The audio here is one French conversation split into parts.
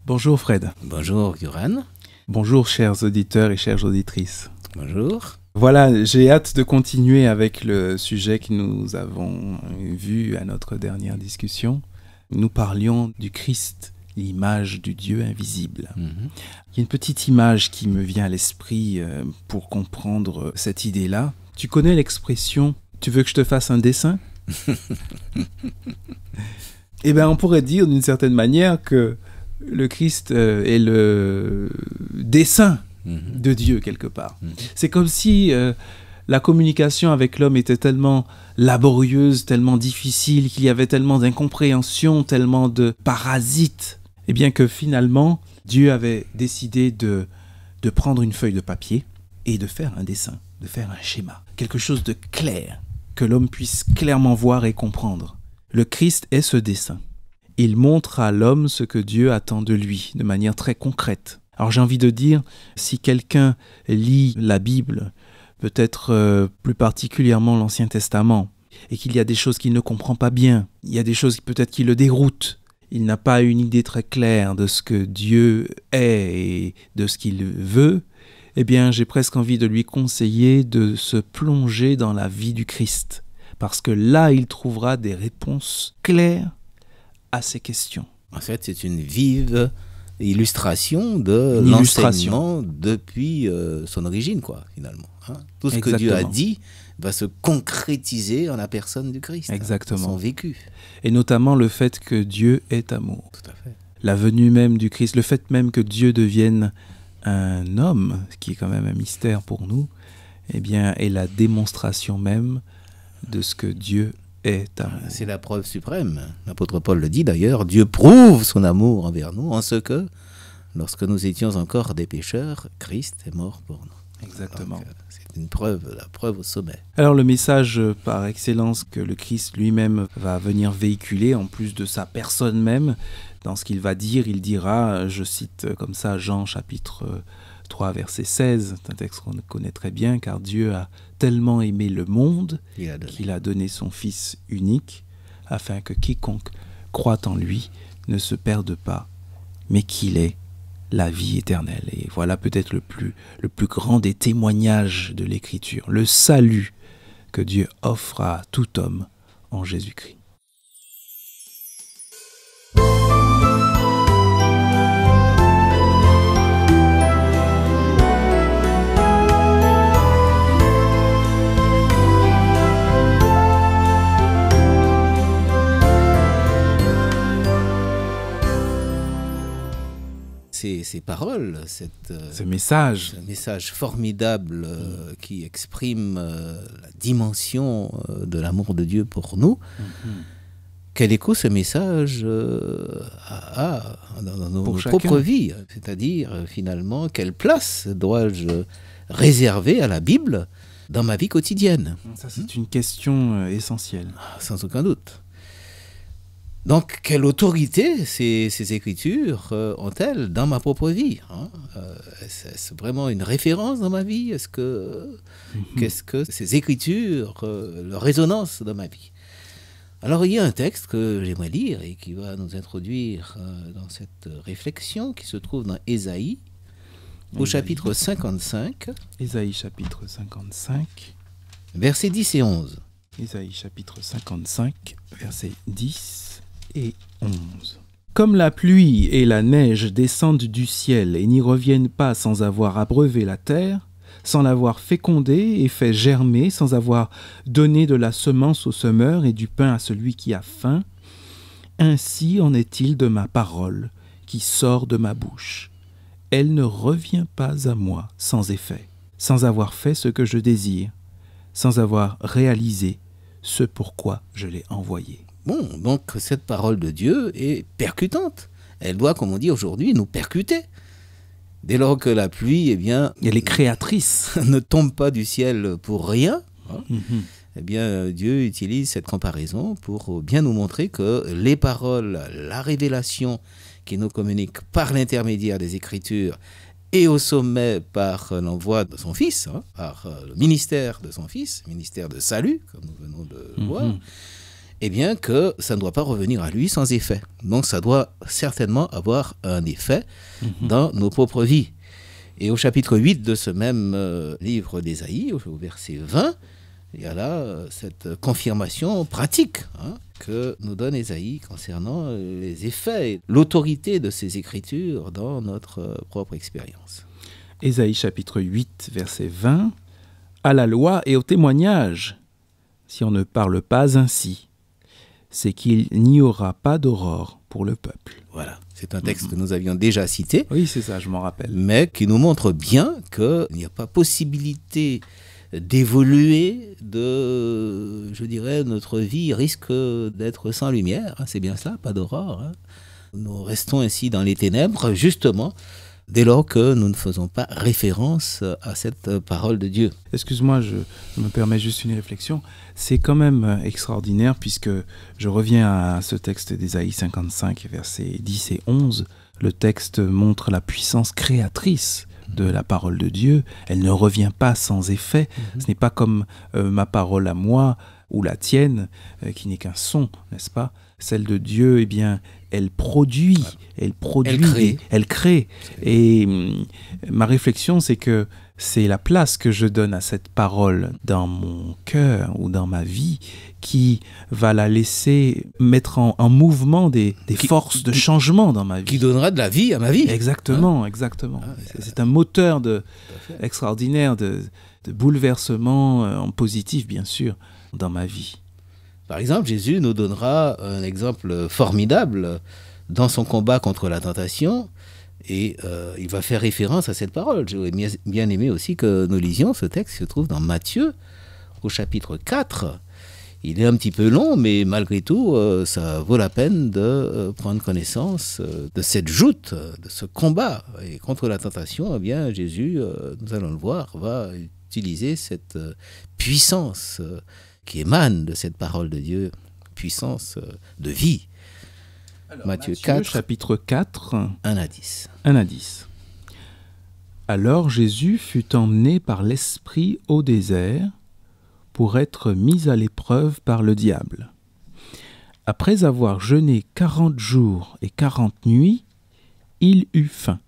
Bonjour Fred. Bonjour Yoran. Bonjour chers auditeurs et chères auditrices. Bonjour. Voilà, j'ai hâte de continuer avec le sujet que nous avons vu à notre dernière discussion. Nous parlions du Christ, l'image du Dieu invisible. Il y a une petite image qui me vient à l'esprit pour comprendre cette idée-là. Tu connais l'expression « tu veux que je te fasse un dessin ?» Eh bien, on pourrait dire d'une certaine manière que le Christ est le dessin de Dieu quelque part. C'est comme si la communication avec l'homme était tellement laborieuse, tellement difficile, qu'il y avait tellement d'incompréhension, tellement de parasites, et bien que finalement, Dieu avait décidé de prendre une feuille de papier et de faire un dessin, de faire un schéma, quelque chose de clair, que l'homme puisse clairement voir et comprendre. Le Christ est ce dessin. Il montre à l'homme ce que Dieu attend de lui, de manière très concrète. Alors j'ai envie de dire, si quelqu'un lit la Bible, peut-être plus particulièrement l'Ancien Testament, et qu'il y a des choses qu'il ne comprend pas bien, il y a des choses peut-être qui le déroutent, il n'a pas une idée très claire de ce que Dieu est et de ce qu'il veut, eh bien j'ai presque envie de lui conseiller de se plonger dans la vie du Christ, parce que là il trouvera des réponses claires à ces questions. En fait, c'est une vive illustration de l'enseignement depuis son origine, quoi, finalement. Tout ce que Dieu a dit va se concrétiser en la personne du Christ. Exactement. Son vécu. Et notamment le fait que Dieu est amour. Tout à fait. La venue même du Christ, le fait même que Dieu devienne un homme, ce qui est quand même un mystère pour nous, eh bien, est la démonstration même de ce que Dieu est amour. C'est la preuve suprême. L'apôtre Paul le dit d'ailleurs, Dieu prouve son amour envers nous en ce que, lorsque nous étions encore des pécheurs, Christ est mort pour nous. Exactement. Donc, c'est une preuve, la preuve au sommet. Alors le message par excellence que le Christ lui-même va venir véhiculer, en plus de sa personne même, dans ce qu'il va dire, il dira, je cite comme ça Jean chapitre 3 verset 16, c'est un texte qu'on connaît très bien, car Dieu a tellement aimé le monde qu'il a donné son Fils unique, afin que quiconque croit en lui ne se perde pas, mais qu'il ait la vie éternelle. Et voilà peut-être le plus grand des témoignages de l'Écriture, le salut que Dieu offre à tout homme en Jésus-Christ. Ces paroles, ce message formidable qui exprime la dimension de l'amour de Dieu pour nous, quel écho ce message a dans nos propres vies, c'est-à-dire finalement quelle place dois-je réserver à la Bible dans ma vie quotidienne? Ça, c'est une question essentielle. Sans aucun doute. Donc, quelle autorité ces écritures ont-elles dans ma propre vie? Est-ce vraiment une référence dans ma vie? Qu'est-ce que ces écritures, leur résonance dans ma vie? Alors, il y a un texte que j'aimerais lire et qui va nous introduire dans cette réflexion qui se trouve dans Ésaïe, au chapitre 55. Ésaïe chapitre 55. Versets 10 et 11. Ésaïe chapitre 55, versets 10 et 11. Comme la pluie et la neige descendent du ciel et n'y reviennent pas sans avoir abreuvé la terre, sans l'avoir fécondée et fait germer, sans avoir donné de la semence au semeur et du pain à celui qui a faim, ainsi en est-il de ma parole qui sort de ma bouche. Elle ne revient pas à moi sans effet, sans avoir fait ce que je désire, sans avoir réalisé ce pourquoi je l'ai envoyée. Bon, donc cette parole de Dieu est percutante. Elle doit, comme on dit aujourd'hui, nous percuter. Dès lors que la pluie, eh bien, elle est créatrice, ne tombe pas du ciel pour rien, eh bien, Dieu utilise cette comparaison pour bien nous montrer que les paroles, la révélation qui nous communique par l'intermédiaire des Écritures et au sommet par l'envoi de son Fils, par le ministère de son Fils, ministère de salut, comme nous venons de voir, eh bien que ça ne doit pas revenir à lui sans effet. Donc ça doit certainement avoir un effet dans nos propres vies. Et au chapitre 8 de ce même livre d'Ésaïe, au verset 20, il y a là cette confirmation pratique que nous donne Ésaïe concernant les effets, l'autorité de ces Écritures dans notre propre expérience. Ésaïe chapitre 8, verset 20. « À la loi et au témoignage, si on ne parle pas ainsi, c'est qu'il n'y aura pas d'aurore pour le peuple. » Voilà, c'est un texte que nous avions déjà cité. Oui, c'est ça, je m'en rappelle. Mais qui nous montre bien qu'il n'y a pas possibilité d'évoluer, je dirais, notre vie risque d'être sans lumière. C'est bien ça, pas d'aurore. Nous restons ainsi dans les ténèbres, justement, dès lors que nous ne faisons pas référence à cette parole de Dieu. Excuse-moi, je me permets juste une réflexion. C'est quand même extraordinaire puisque je reviens à ce texte d'Ésaïe 55, versets 10 et 11. Le texte montre la puissance créatrice de la parole de Dieu. Elle ne revient pas sans effet. Ce n'est pas comme ma parole à moi ou la tienne, qui n'est qu'un son, n'est-ce pas? Celle de Dieu, eh bien, elle produit, elle crée. Et ma réflexion, c'est que c'est la place que je donne à cette parole dans mon cœur ou dans ma vie qui va la laisser mettre en mouvement des forces de changement dans ma vie. Qui donnera de la vie à ma vie. Exactement, exactement. C'est un moteur extraordinaire de bouleversement en positif, bien sûr, dans ma vie. Par exemple, Jésus nous donnera un exemple formidable dans son combat contre la tentation. Et il va faire référence à cette parole. J'aurais bien aimé aussi que nous lisions ce texte qui se trouve dans Matthieu, au chapitre 4. Il est un petit peu long, mais malgré tout, ça vaut la peine de prendre connaissance de cette joute, de ce combat. Et contre la tentation, eh bien, Jésus, nous allons le voir, va utiliser cette puissance qui émane de cette parole de Dieu, puissance de vie. Alors, Matthieu 4, chapitre 4, 1 à 10. 1 à 10. Alors Jésus fut emmené par l'Esprit au désert pour être mis à l'épreuve par le diable. Après avoir jeûné 40 jours et 40 nuits, il eut faim.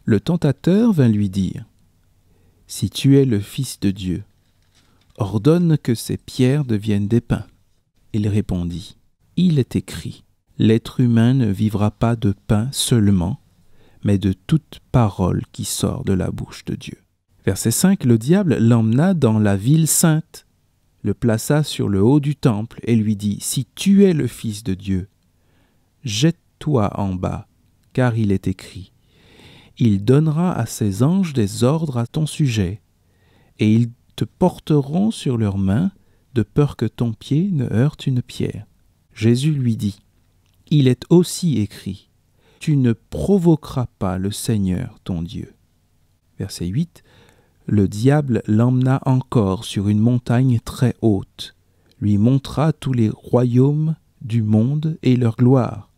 Le tentateur vint lui dire : « Si tu es le Fils de Dieu, ordonne que ces pierres deviennent des pains. » Il répondit : « Il est écrit : l'être humain ne vivra pas de pain seulement, mais de toute parole qui sort de la bouche de Dieu. » Verset 5, le diable l'emmena dans la ville sainte, le plaça sur le haut du temple et lui dit : « Si tu es le Fils de Dieu, jette-toi en bas, car il est écrit : il donnera à ses anges des ordres à ton sujet, et ils te porteront sur leurs mains, de peur que ton pied ne heurte une pierre. » Jésus lui dit : « Il est aussi écrit : tu ne provoqueras pas le Seigneur ton Dieu. » Verset 8. Le diable l'emmena encore sur une montagne très haute, lui montra tous les royaumes du monde et leur gloire,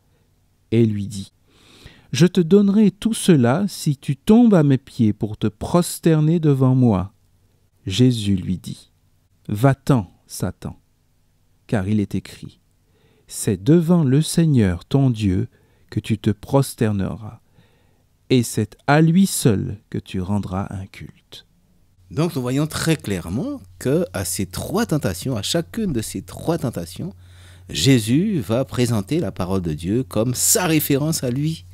et lui dit : « Je te donnerai tout cela si tu tombes à mes pieds pour te prosterner devant moi. » Jésus lui dit : « Va-t'en, Satan, car il est écrit : c'est devant le Seigneur ton Dieu que tu te prosterneras, et c'est à lui seul que tu rendras un culte. » Donc nous voyons très clairement qu'à ces trois tentations, à chacune de ces trois tentations, Jésus va présenter la parole de Dieu comme sa référence à lui.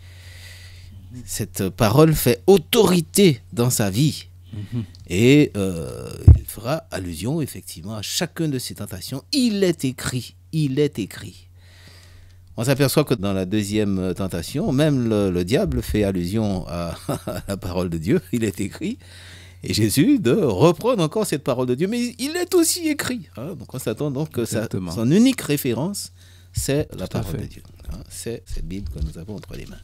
Cette parole fait autorité dans sa vie. Et il fera allusion effectivement à chacune de ces tentations. Il est écrit, il est écrit. On s'aperçoit que dans la deuxième tentation, même le diable fait allusion à la parole de Dieu, il est écrit. Et Jésus de reprendre encore cette parole de Dieu, mais il est aussi écrit. Donc on s'attend donc que son unique référence, c'est la parole de Dieu. C'est cette Bible que nous avons entre les mains.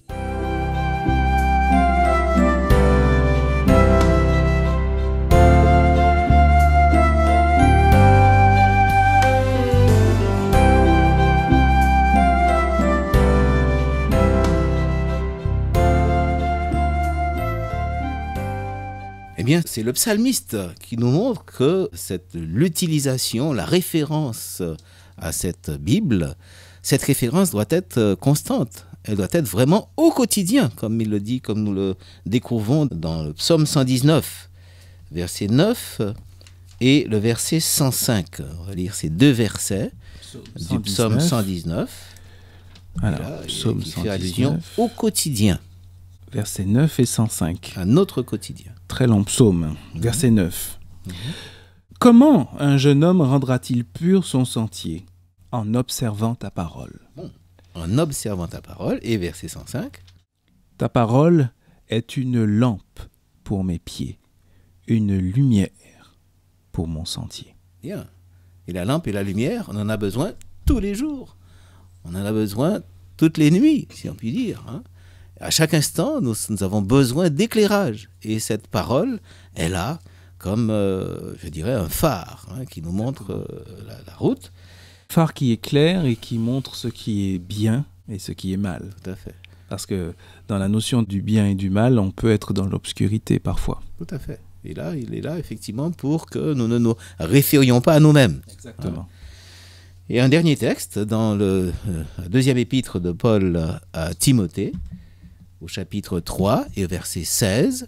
Eh bien, c'est le psalmiste qui nous montre que l'utilisation, la référence à cette Bible, cette référence doit être constante. Elle doit être vraiment au quotidien, comme il le dit, comme nous le découvrons dans le psaume 119, verset 9 et le verset 105. On va lire ces deux versets du psaume 119. Alors, là, psaume qui 119, fait allusion au quotidien, versets 9 et 105. à notre quotidien. Très long psaume, verset 9. Comment un jeune homme rendra-t-il pur son sentier? En observant ta parole. En observant ta parole, et verset 105. Ta parole est une lampe pour mes pieds, une lumière pour mon sentier. Bien. Et la lampe et la lumière, on en a besoin tous les jours. On en a besoin toutes les nuits, si on peut dire. À chaque instant, nous avons besoin d'éclairage. Et cette parole est là comme, je dirais, un phare qui nous montre la route. Phare qui éclaire et qui montre ce qui est bien et ce qui est mal. Tout à fait. Parce que dans la notion du bien et du mal, on peut être dans l'obscurité parfois. Tout à fait. Et là, il est là effectivement pour que nous ne nous référions pas à nous-mêmes. Exactement. Et un dernier texte dans le deuxième épître de Paul à Timothée, au chapitre 3 et verset 16.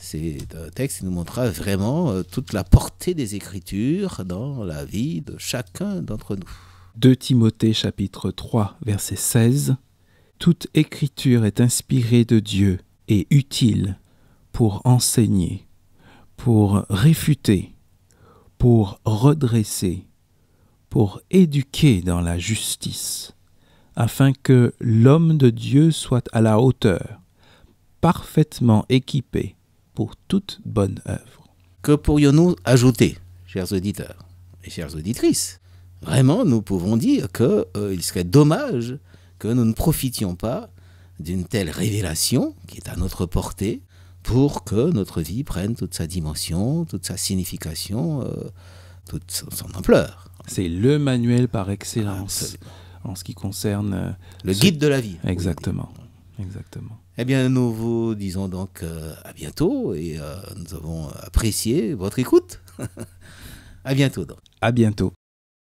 C'est un texte qui nous montrera vraiment toute la portée des Écritures dans la vie de chacun d'entre nous. 2 Timothée chapitre 3 verset 16. Toute écriture est inspirée de Dieu et utile pour enseigner, pour réfuter, pour redresser, pour éduquer dans la justice, afin que l'homme de Dieu soit à la hauteur, parfaitement équipé pour toute bonne œuvre. Que pourrions-nous ajouter, chers auditeurs et chères auditrices? Vraiment, nous pouvons dire qu'il serait dommage que nous ne profitions pas d'une telle révélation qui est à notre portée pour que notre vie prenne toute sa dimension, toute sa signification, toute son ampleur. C'est le manuel par excellence. Absolument. En ce qui concerne le guide de la vie. Exactement. Exactement. Eh bien, nous vous disons donc à bientôt et nous avons apprécié votre écoute. À bientôt donc. À bientôt.